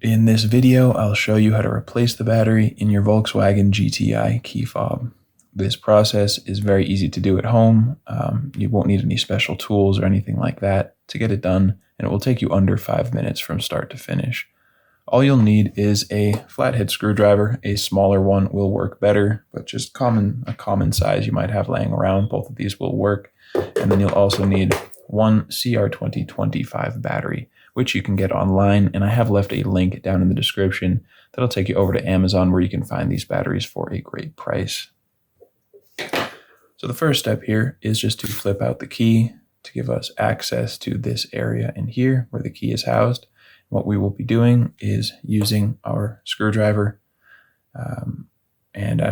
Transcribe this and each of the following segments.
In this video, I'll show you how to replace the battery in your Volkswagen GTI key fob. This process is very easy to do at home. You won't need any special tools or anything like that to get it done, and it will take you under 5 minutes from start to finish. All you'll need is a flathead screwdriver. A smaller one will work better, but just a common size you might have laying around. Both of these will work. And then you'll also need one CR2025 battery, which you can get online, and I have left a link down in the description that'll take you over to Amazon where you can find these batteries for a great price. So the first step here is just to flip out the key to give us access to this area in here where the key is housed. What we will be doing is using our screwdriver.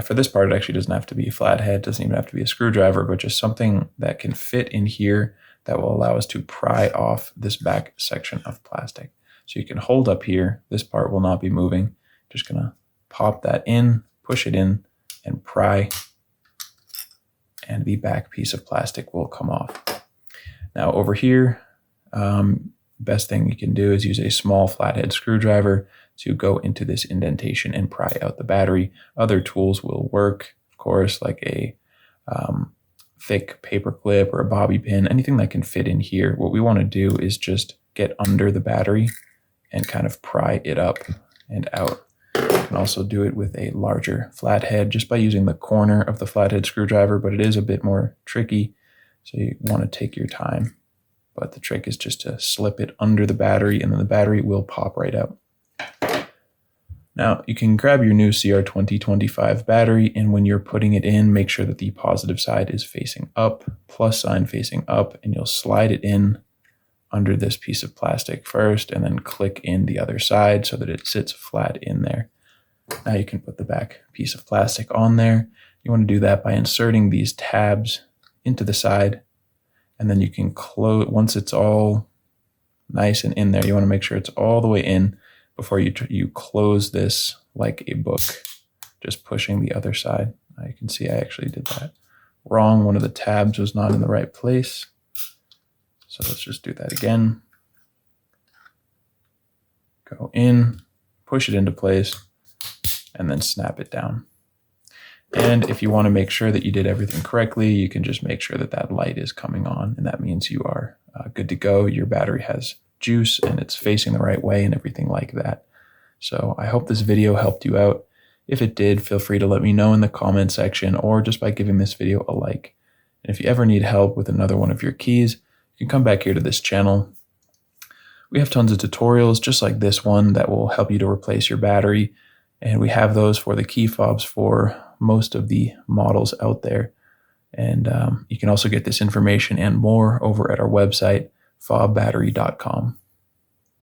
For this part, it actually doesn't have to be a flathead, doesn't even have to be a screwdriver, but just something that can fit in here that will allow us to pry off this back section of plastic. So you can hold up here, this part will not be moving. Just gonna pop that in, push it in, and pry, and the back piece of plastic will come off. Now over here, best thing you can do is use a small flathead screwdriver to go into this indentation and pry out the battery. Other tools will work, of course, like a thick paper clip or a bobby pin, anything that can fit in here. What we want to do is just get under the battery and kind of pry it up and out. You can also do it with a larger flathead just by using the corner of the flathead screwdriver, but it is a bit more tricky, so you want to take your time. But the trick is just to slip it under the battery, and then the battery will pop right out. Now, you can grab your new CR2025 battery, and when you're putting it in, make sure that the positive side is facing up, plus sign facing up, and you'll slide it in under this piece of plastic first, and then click in the other side so that it sits flat in there. Now you can put the back piece of plastic on there. You want to do that by inserting these tabs into the side, and then you can close. Once it's all nice and in there, you want to make sure it's all the way in before you close this like a book, just pushing the other side. Now you can see I actually did that wrong. One of the tabs was not in the right place. So let's just do that again. Go in, push it into place, and then snap it down. And if you want to make sure that you did everything correctly, you can just make sure that that light is coming on, and that means you are good to go. Your battery has juice and it's facing the right way and everything like that. So I hope this video helped you out. If it did, feel free to let me know in the comment section or just by giving this video a like. And if you ever need help with another one of your keys, you can come back here to this channel. We have tons of tutorials just like this one that will help you to replace your battery. And we have those for the key fobs for most of the models out there. And you can also get this information and more over at our website, FobBattery.com.